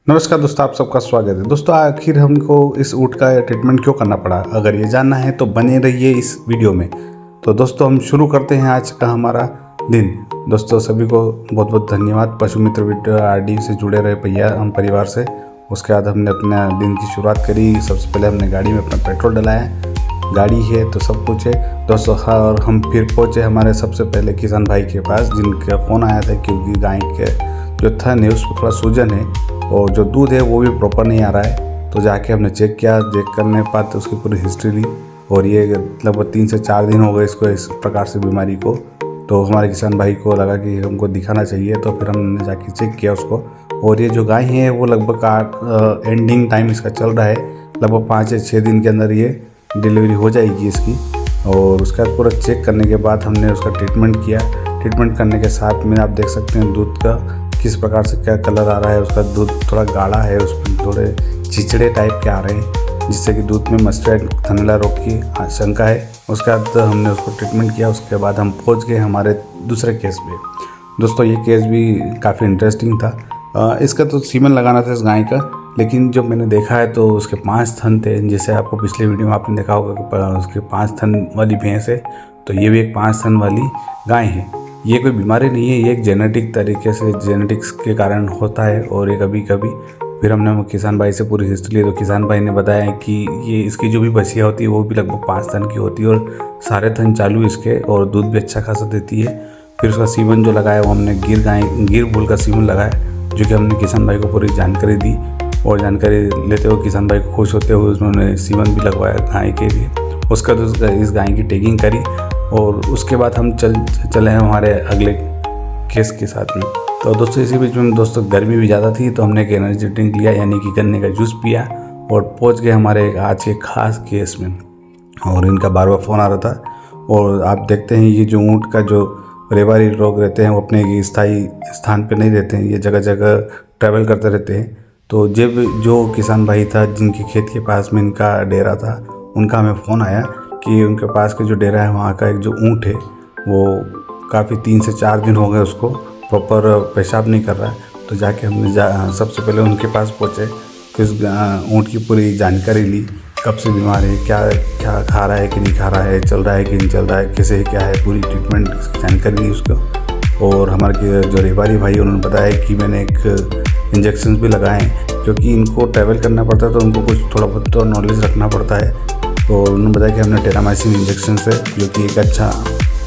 नमस्कार दोस्तों, आप सबका स्वागत है। दोस्तों, आखिर हमको इस ऊँट का ट्रीटमेंट क्यों करना पड़ा, अगर ये जानना है तो बने रहिए इस वीडियो में। तो दोस्तों, हम शुरू करते हैं आज का हमारा दिन। दोस्तों, सभी को बहुत बहुत धन्यवाद। पशु मित्र वीडियो आरडी से जुड़े रहे भैया हम परिवार से। उसके बाद हमने अपने दिन की शुरुआत करी। सबसे पहले हमने गाड़ी में अपना पेट्रोल डलाया। गाड़ी है तो सब कुछ है दोस्तों। हाँ, और हम फिर पहुँचे हमारे सबसे पहले किसान भाई के पास, जिनका फ़ोन आया था क्योंकि गाय के जो था ने उसमें थोड़ा सूजन है और जो दूध है वो भी प्रॉपर नहीं आ रहा है। तो जाके हमने चेक किया, चेक करने के बाद उसकी पूरी हिस्ट्री ली और ये लगभग 3 से 4 दिन हो गए इसको इस प्रकार से बीमारी को। तो हमारे किसान भाई को लगा कि हमको दिखाना चाहिए, तो फिर हमने जाके चेक किया उसको। और ये जो गाय है वो लगभग एंडिंग टाइम इसका चल रहा है। लगभग 5 या 6 दिन के अंदर ये डिलीवरी हो जाएगी इसकी। और उसके बाद पूरा चेक करने के बाद हमने उसका ट्रीटमेंट किया। ट्रीटमेंट करने के साथ में आप देख सकते हैं दूध का किस प्रकार से क्या कलर आ रहा है। उसका दूध थोड़ा गाढ़ा है, उसमें थोड़े चिचड़े टाइप के आ रहे हैं, जिससे कि दूध में मस्टर्ड थनैला रोग की आशंका है। उसके बाद हमने उसको ट्रीटमेंट किया। उसके बाद हम पहुंच गए हमारे दूसरे केस पे। दोस्तों, ये केस भी काफ़ी इंटरेस्टिंग था। इसका तो सीमन लगाना था इस गाय का, लेकिन जब मैंने देखा है तो उसके 5 थन थे। जैसे आपको पिछले वीडियो में आपने देखा होगा कि उसके 5 थन वाली भैंस है, तो ये भी एक 5 थन वाली गाय है। ये कोई बीमारी नहीं है, ये एक जेनेटिक तरीके से जेनेटिक्स के कारण होता है। और ये कभी कभी फिर हमने किसान भाई से पूरी हिस्ट्री ली, तो किसान भाई ने बताया कि ये इसकी जो भी बछिया होती है वो भी लगभग 5 थन की होती है और सारे थन चालू इसके, और दूध भी अच्छा खासा देती है। फिर उसका सीमन जो लगाया वो हमने गिर बुल का सीमन लगाया, जो कि हमने किसान भाई को पूरी जानकारी दी। और जानकारी लेते हुए किसान भाई को खुश होते हुए उन्होंने सीमन भी लगवाया गाय के लिए। उसका तो इस गाय की टैगिंग करी और उसके बाद हम चले हैं हमारे अगले केस के साथ में। तो दोस्तों, इसी बीच में दोस्तों गर्मी भी ज़्यादा थी, तो हमने एक एनर्जी ड्रिंक लिया, यानी कि गन्ने का जूस पिया और पहुंच गए हमारे आज के खास केस में। और इनका बार बार फ़ोन आ रहा था। और आप देखते हैं ये जो ऊँट का जो रेबारी रोग रहते हैं वो अपने स्थायी स्थान पे नहीं रहते हैं, ये जगह जगह ट्रैवल करते रहते हैं। तो जब जो किसान भाई था जिनके खेत के पास में इनका डेरा था, उनका हमें फ़ोन आया कि उनके पास के जो डेरा है वहाँ का एक जो ऊँट है वो काफ़ी 3 से 4 दिन हो गए उसको प्रॉपर पेशाब नहीं कर रहा है। तो जाके हमने सबसे पहले उनके पास पहुँचे, फिर ऊँट की पूरी जानकारी ली, कब से बीमार है, क्या क्या खा रहा है कि नहीं खा रहा है, चल रहा है कि नहीं चल रहा है, कैसे क्या है, पूरी ट्रीटमेंट जानकारी ली उसको। और हमारे जो रेबारी भाई उन्होंने बताया कि मैंने एक इंजेक्शन भी लगाए हैं, क्योंकि इनको ट्रैवल करना पड़ता है तो उनको कुछ थोड़ा बहुत तो नॉलेज रखना पड़ता है। तो उन्होंने बताया कि हमने टेरामाइसिन इंजेक्शन से, जो कि एक अच्छा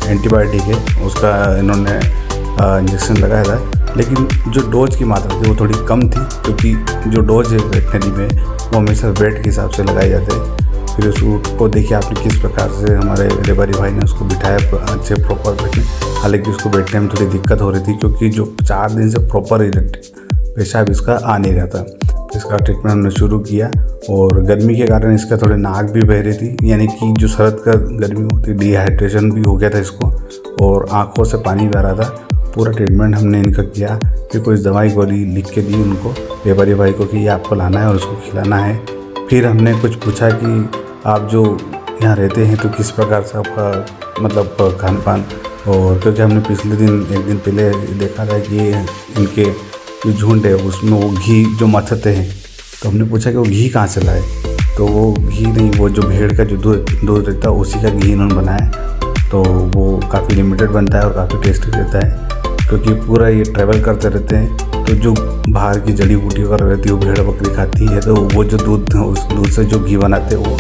एंटीबायोटिक है, उसका इन्होंने इंजेक्शन लगाया था। लेकिन जो डोज की मात्रा थी वो थोड़ी कम थी, क्योंकि जो डोज है वेटनरी में वो हमेशा वेट के हिसाब से लगाए जाते हैं। फिर उस ऊँट को देखिए आपने किस प्रकार से हमारे रेबारी भाई ने उसको बिठाया अच्छे प्रॉपर बैठने। हालांकि उसको बैठने में थोड़ी दिक्कत हो रही थी, क्योंकि जो 4 दिन से प्रॉपर पेशाब इसका आ नहीं रहा था। इसका ट्रीटमेंट हमने शुरू किया। और गर्मी के कारण इसका थोड़ी नाक भी बह रही थी, यानी कि जो शरद का गर्मी होती है, डिहाइड्रेशन भी हो गया था इसको और आंखों से पानी बह रहा था। पूरा ट्रीटमेंट हमने इनका किया। फिर कुछ दवाई गोली लिख के दी उनको, रेबारी भाई को, कि ये आपको लाना है और उसको खिलाना है। फिर हमने कुछ पूछा कि आप जो यहाँ रहते हैं तो किस प्रकार से आपका मतलब खान पान। और क्योंकि हमने पिछले दिन एक दिन पहले देखा था कि इनके जो झुंड है उसमें वो घी जो मथते हैं, तो हमने पूछा कि वो घी कहाँ से लाए। तो वो घी नहीं, वो जो भेड़ का जो दूध रहता है उसी का घी इन्होंने बनाया। तो वो काफ़ी लिमिटेड बनता है और काफ़ी टेस्टी रहता है, क्योंकि पूरा ये ट्रैवल करते रहते हैं। तो जो बाहर की जड़ी बूटी वगैरह रहती है वो भेड़ बकरी खाती है, तो वो जो दूध उस दूध से जो घी बनाते हैं वो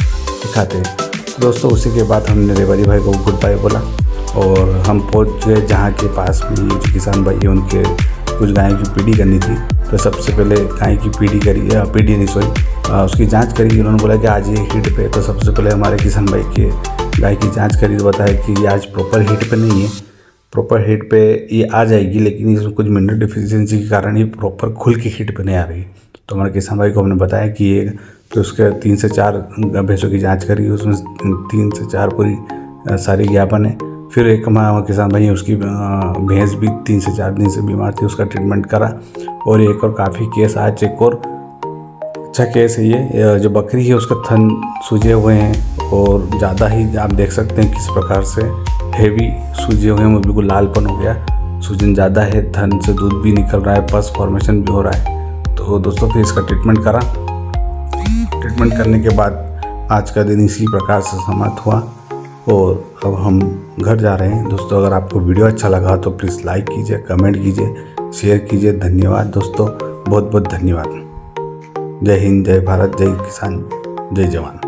खाते हैं। तो दोस्तों, उसी के बाद हमने रेबारी भाई को गुड बाय बोला और हम पहुँच गए जहाँ के पास में ये जो किसान भाई है उनके कुछ गाय की पीढ़ी करनी थी। तो सबसे पहले गाय की पीढ़ी करी, पीढ़ी नहीं सॉरी, उसकी जांच करी। उन्होंने बोला कि आज ये हीट पे। तो सबसे पहले हमारे किसान भाई के गाय की जांच करी तो बताया कि ये आज प्रॉपर हीट पे नहीं है। प्रॉपर हीट पे ये आ जाएगी, लेकिन इसमें कुछ मिनरल डिफिशियंसी के कारण ये प्रॉपर खुल के हीट पे नहीं आ रही। तो हमारे किसान भाई को हमने बताया कि ये, तो उसके 3 से 4 भैंसों की जाँच करी, उसमें 3 से 4 पूरी सारी ज्ञापन है। फिर एक हमारा किसान भाई है, उसकी भैंस भी 3 से 4 दिन से बीमार थी, उसका ट्रीटमेंट करा। और एक और काफ़ी केस आज एक और अच्छा केस है। ये जो बकरी है उसका थन सूजे हुए हैं और ज़्यादा ही आप देख सकते हैं किस प्रकार से हेवी सूजे हुए हैं, वो बिल्कुल लालपन हो गया, सूजन ज़्यादा है, थन से दूध भी निकल रहा है, पस फॉर्मेशन भी हो रहा है। तो तो दोस्तों फिर इसका ट्रीटमेंट करा। ट्रीटमेंट करने के बाद आज का दिन इसी प्रकार से समाप्त हुआ और अब हम घर जा रहे हैं। दोस्तों अगर आपको वीडियो अच्छा लगा तो प्लीज़ लाइक कीजिए, कमेंट कीजिए, शेयर कीजिए। धन्यवाद दोस्तों, बहुत बहुत धन्यवाद। जय हिंद, जय भारत, जय किसान, जय जवान।